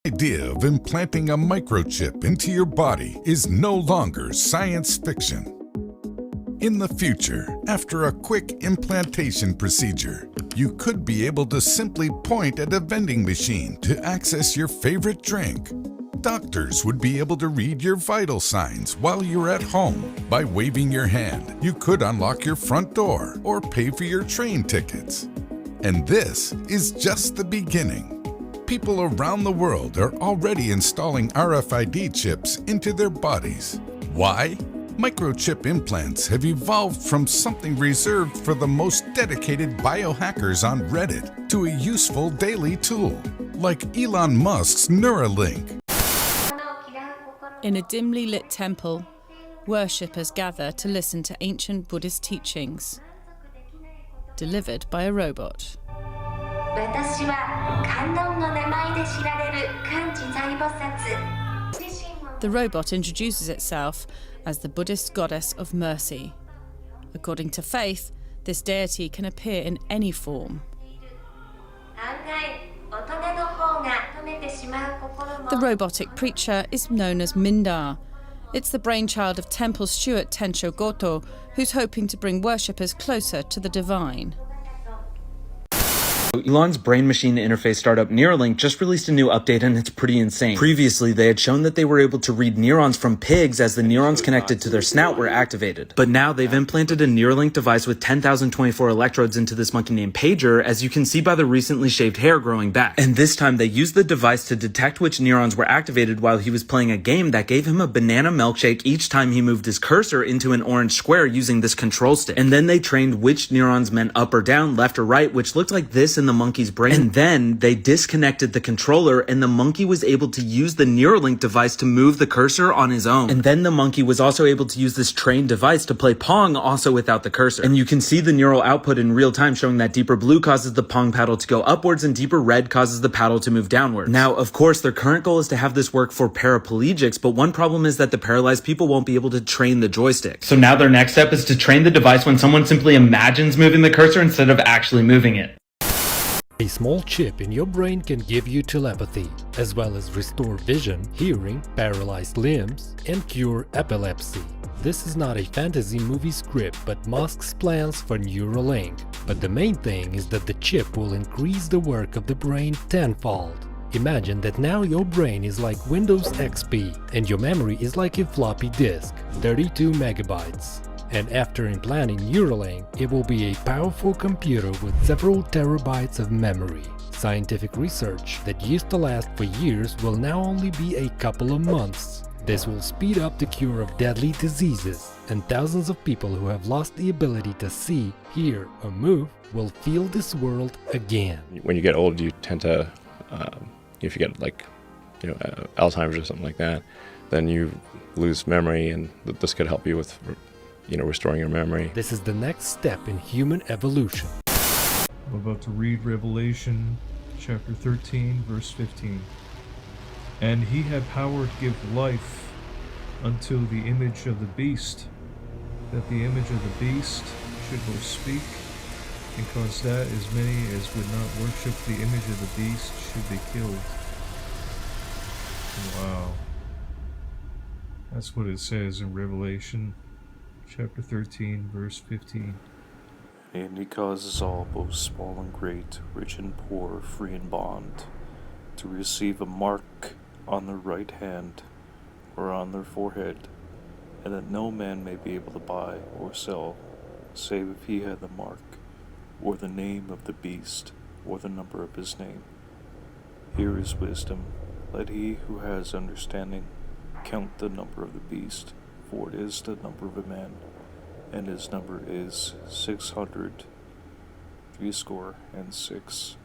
idea of implanting a microchip into your body is no longer science fiction. In the future, after a quick implantation procedure, you could be able to simply point at a vending machine to access your favorite drink. Doctors would be able to read your vital signs while you're at home. By waving your hand, you could unlock your front door or pay for your train tickets. And this is just the beginning. People around the world are already installing RFID chips into their bodies. Why? Microchip implants have evolved from something reserved for the most dedicated biohackers on Reddit to a useful daily tool, like Elon Musk's Neuralink. In a dimly lit temple, worshippers gather to listen to ancient Buddhist teachings, delivered by a robot. The robot introduces itself as the Buddhist goddess of mercy. According to faith, this deity can appear in any form. The robotic preacher is known as Mindar. It's the brainchild of temple steward Tensho Goto, who's hoping to bring worshippers closer to the divine. Elon's brain-machine interface startup Neuralink just released a new update, and it's pretty insane. Previously, they had shown that they were able to read neurons from pigs as the neurons connected to their snout were activated. But now they've implanted a Neuralink device with 10,024 electrodes into this monkey named Pager, as you can see by the recently shaved hair growing back. And this time they used the device to detect which neurons were activated while he was playing a game that gave him a banana milkshake each time he moved his cursor into an orange square using this control stick. And then they trained which neurons meant up or down, left or right, which looked like this in the monkey's brain. And then they disconnected the controller, and the monkey was able to use the Neuralink device to move the cursor on his own. And then the monkey was also able to use this trained device to play Pong, also without the cursor. And you can see the neural output in real time, showing that deeper blue causes the Pong paddle to go upwards and deeper red causes the paddle to move downwards. Now, of course, their current goal is to have this work for paraplegics, but one problem is that the paralyzed people won't be able to train the joystick. So now their next step is to train the device when someone simply imagines moving the cursor instead of actually moving it. A small chip in your brain can give you telepathy, as well as restore vision, hearing, paralyzed limbs, and cure epilepsy. This is not a fantasy movie script, but Musk's plans for Neuralink. But the main thing is that the chip will increase the work of the brain tenfold. Imagine that now your brain is like Windows XP, and your memory is like a floppy disk, 32 megabytes. And after implanting Neuralink, it will be a powerful computer with several terabytes of memory. Scientific research that used to last for years will now only be a couple of months. This will speed up the cure of deadly diseases, and thousands of people who have lost the ability to see, hear, or move will feel this world again. When you get old, you tend to, if you get Alzheimer's or something like that, then you lose memory, and this could help you with restoring your memory. This is the next step in human evolution. I'm about to read Revelation chapter 13, verse 15. And he had power to give life unto the image of the beast, that the image of the beast should go speak, and cause that as many as would not worship the image of the beast should be killed. Wow. That's what it says in Revelation chapter 13, verse 15. And he causes all, both small and great, rich and poor, free and bond, to receive a mark on their right hand or on their forehead, and that no man may be able to buy or sell, save if he had the mark, or the name of the beast, or the number of his name. Here is wisdom. Let he who has understanding count the number of the beast, for it is the number of a man, and his number is 666.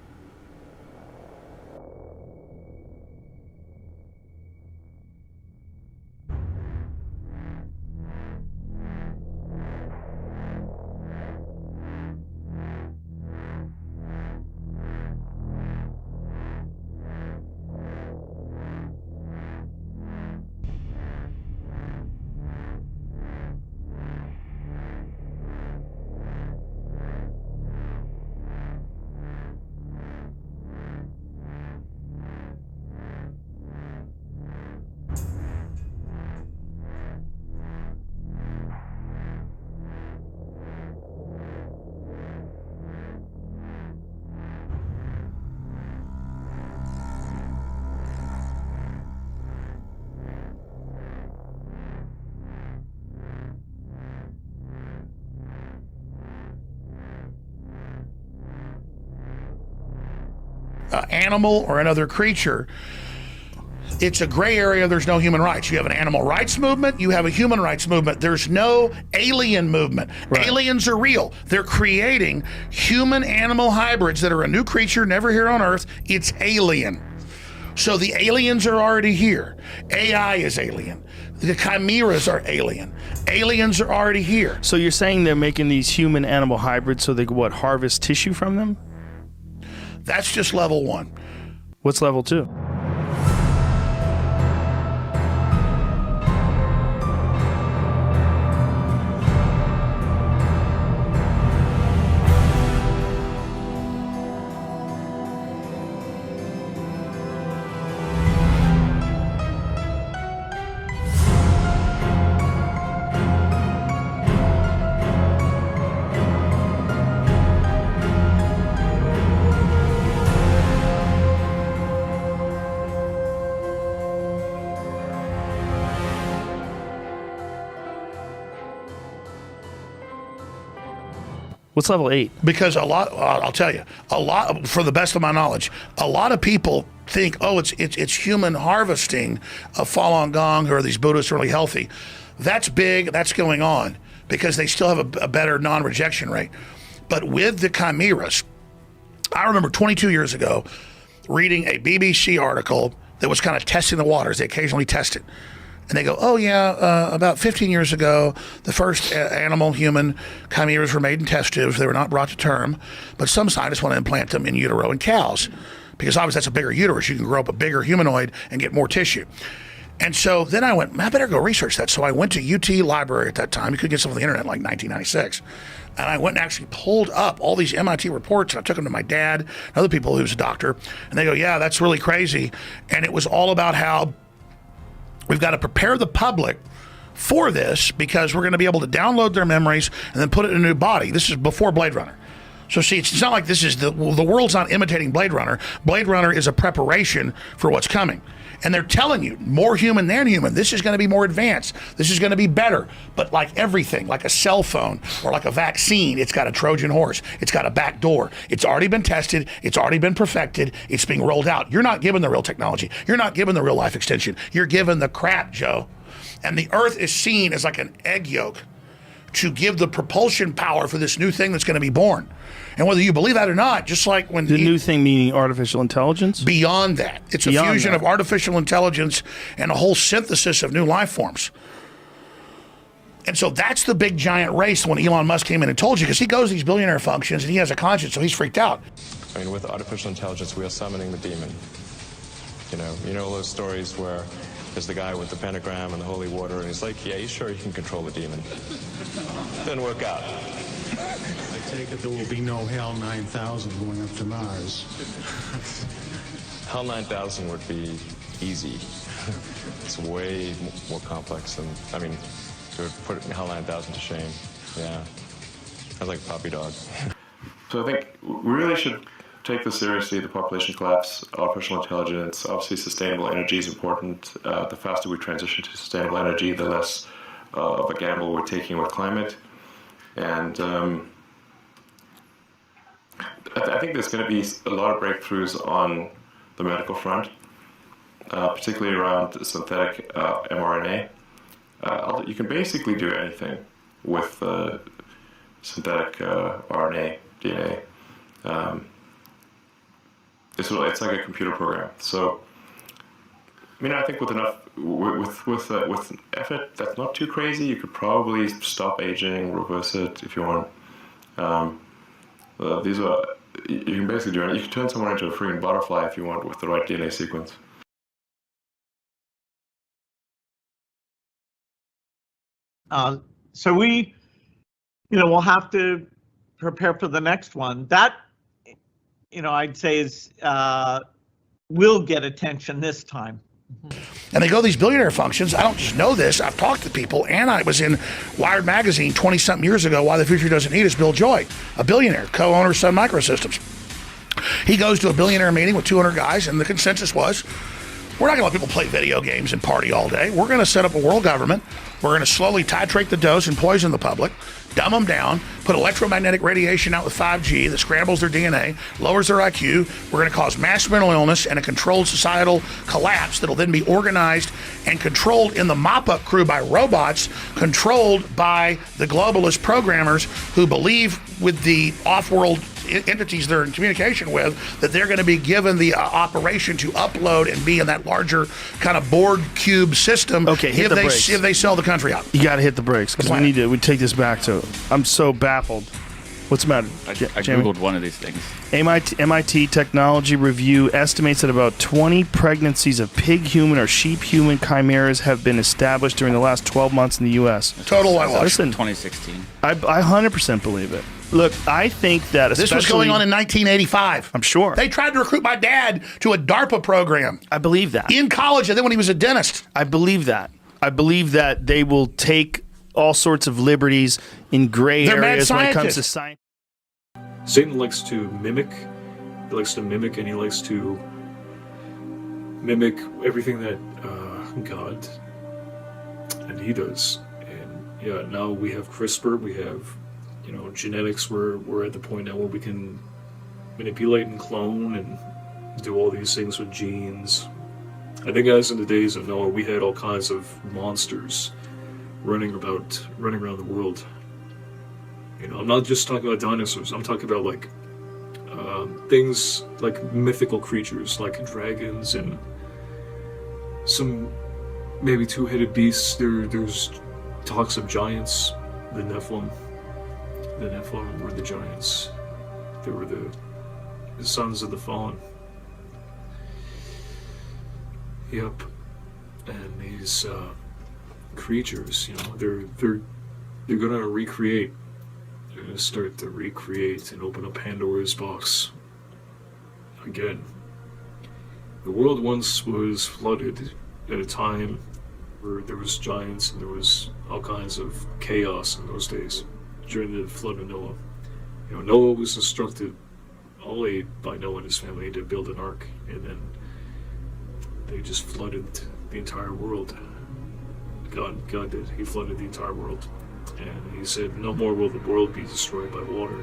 animal or another creature, it's a gray area. There's no human rights. You have an animal rights movement. You have a human rights movement. There's no alien movement. Right. Aliens are real. They're creating human-animal hybrids that are a new creature, never here on Earth. It's alien. So the aliens are already here. AI is alien. The chimeras are alien. Aliens are already here. So you're saying they're making these human-animal hybrids so they could, what, harvest tissue from them? That's just level 1. What's level 2? What's level 8? Because I'll tell you, for the best of my knowledge, a lot of people think, oh, it's human harvesting of Falun Gong, or these Buddhists who are really healthy. That's big, that's going on, because they still have a better non-rejection rate. But with the chimeras, I remember 22 years ago reading a BBC article that was kind of testing the waters. They occasionally test it. And they go, oh yeah, about 15 years ago, the first animal-human chimeras were made in test tubes. They were not brought to term, but some scientists want to implant them in utero in cows, because obviously that's a bigger uterus. You can grow up a bigger humanoid and get more tissue. And so then I went, I better go research that. So I went to UT Library at that time. You could get some on the internet in like 1996. And I went and actually pulled up all these MIT reports, and I took them to my dad and other people who's a doctor. And they go, yeah, that's really crazy. And it was all about how we've got to prepare the public for this, because we're going to be able to download their memories and then put it in a new body. This is before Blade Runner. So see, it's not like this is the world's not imitating Blade Runner. Blade Runner is a preparation for what's coming. And they're telling you, more human than human. This is going to be more advanced. This is going to be better. But like everything, like a cell phone or like a vaccine, it's got a Trojan horse. It's got a back door. It's already been tested. It's already been perfected. It's being rolled out. You're not given the real technology. You're not given the real life extension. You're given the crap, Joe. And the Earth is seen as like an egg yolk to give the propulsion power for this new thing that's going to be born. And whether you believe that or not, just like when the new thing meaning artificial intelligence? Beyond that. It's beyond a fusion of artificial intelligence and a whole synthesis of new life forms. And so that's the big giant race when Elon Musk came in and told you, because he goes to these billionaire functions and he has a conscience, so he's freaked out. I mean, with artificial intelligence, we are summoning the demon. You know those stories where there's the guy with the pentagram and the holy water, and he's like, yeah, he's sure he can control the demon. Didn't work out. I take it there will be no HAL 9000 going up to Mars. HAL 9000 would be easy. It's way more complex than, I mean, to put HAL 9000 to shame. Yeah. Sounds like a puppy dog. So I think we really should take this seriously, the population collapse, artificial intelligence. Obviously, sustainable energy is important. The faster we transition to sustainable energy, the less of a gamble we're taking with climate. And I think there's going to be a lot of breakthroughs on the medical front, particularly around synthetic mRNA. You can basically do anything with synthetic RNA, DNA. It's like a computer program. So, I mean, I think with enough, with effort that's not too crazy, you could probably stop aging, reverse it if you want. You can basically do it. You can turn someone into a freaking butterfly if you want with the right DNA sequence. So we, we'll have to prepare for the next one. That, I'd say is will get attention this time. And they go to these billionaire functions. I don't just know this. I've talked to people, and I was in Wired magazine 20-something years ago, Why the Future Doesn't Need Us. Bill Joy, a billionaire, co-owner of Sun Microsystems. He goes to a billionaire meeting with 200 guys, and the consensus was, We're not going to let people play video games and party all day. We're going to set up a world government. We're going to slowly titrate the dose and poison the public, dumb them down, put electromagnetic radiation out with 5G that scrambles their DNA, lowers their IQ. We're going to cause mass mental illness and a controlled societal collapse that'll then be organized and controlled in the mop-up crew by robots, controlled by the globalist programmers who believe with the off-world entities they're in communication with, that they're going to be given the operation to upload and be in that larger kind of board cube system. Okay, hit the brakes. If they sell the country out. You got to hit the brakes because we take this back to. I'm so baffled. What's the matter? I Jamie? Googled one of these things. MIT Technology Review estimates that about 20 pregnancies of pig-human or sheep-human chimeras have been established during the last 12 months in the U.S. Total whitewash. Listen, 2016. I 100% believe it. Look, I think that this was going on in 1985. I'm sure. They tried to recruit my dad to a DARPA program. I believe that. In college, and then when he was a dentist. I believe that. I believe that they will take all sorts of liberties in gray areas when it comes to science. Satan likes to mimic. He likes to mimic, and he likes to mimic everything that God and he does. And yeah, now we have CRISPR. We have, genetics. We're at the point now where we can manipulate and clone and do all these things with genes. I think, guys, in the days of Noah, we had all kinds of monsters running around the world. I'm not just talking about dinosaurs. I'm talking about things like mythical creatures, like dragons and some maybe two-headed beasts. There's talks of giants, the Nephilim. The Nephilim were the giants. They were the sons of the fallen. Yep. And these creatures, they're gonna recreate. They're gonna start to recreate and open up Pandora's box again. The world once was flooded at a time where there was giants and there was all kinds of chaos in those days during the flood of Noah. Noah was instructed only by Noah and his family to build an ark, and then they just flooded the entire world. God did. He flooded the entire world. And he said, no more will the world be destroyed by water.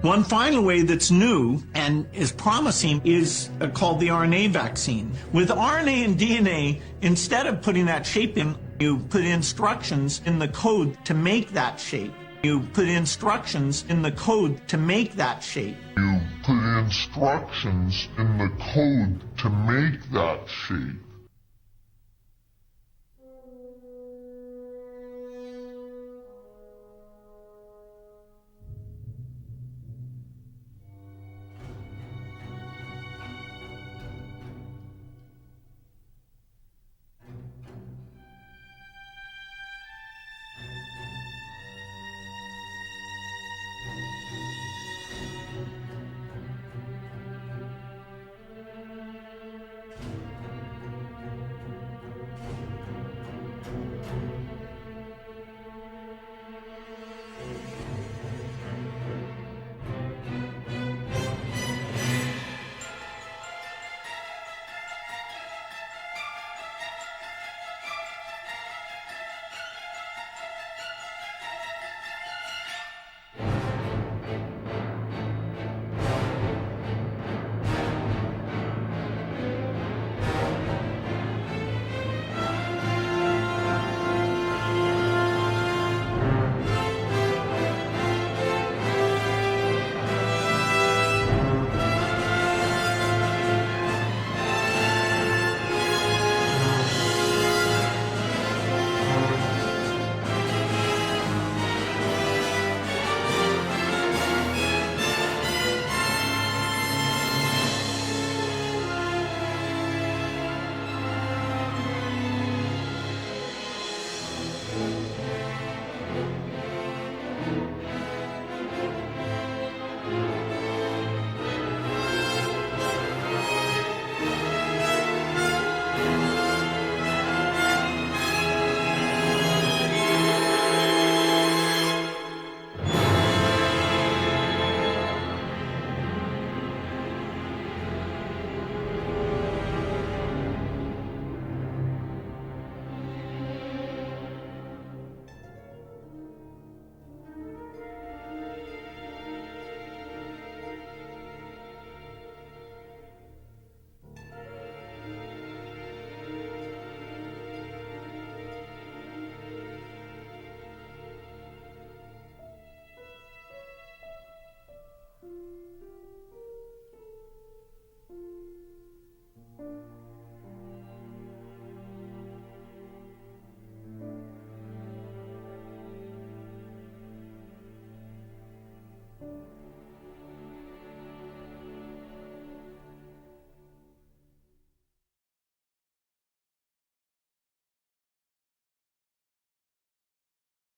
One final way that's new and is promising is called the RNA vaccine. With RNA and DNA, instead of putting that shape in, you put instructions in the code to make that shape. You put instructions in the code to make that shape. You put instructions in the code to make that shape.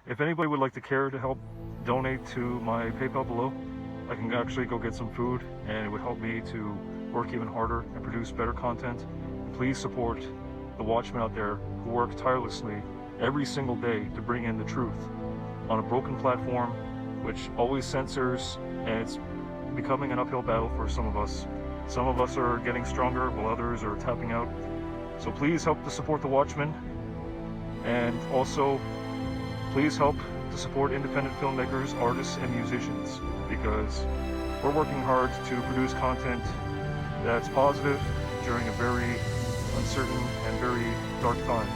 If anybody would like to care to help donate to my PayPal below, I can actually go get some food, and it would help me to work even harder and produce better content. Please support the watchmen out there who work tirelessly every single day to bring in the truth on a broken platform which always censors, and it's becoming an uphill battle for some of us. Some of us are getting stronger while others are tapping out. So please help to support the watchmen, and also please help to support independent filmmakers, artists, and musicians, because we're working hard to produce content that's positive during a very uncertain and very dark time.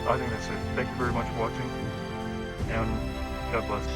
I think that's it. Thank you very much for watching, and God bless.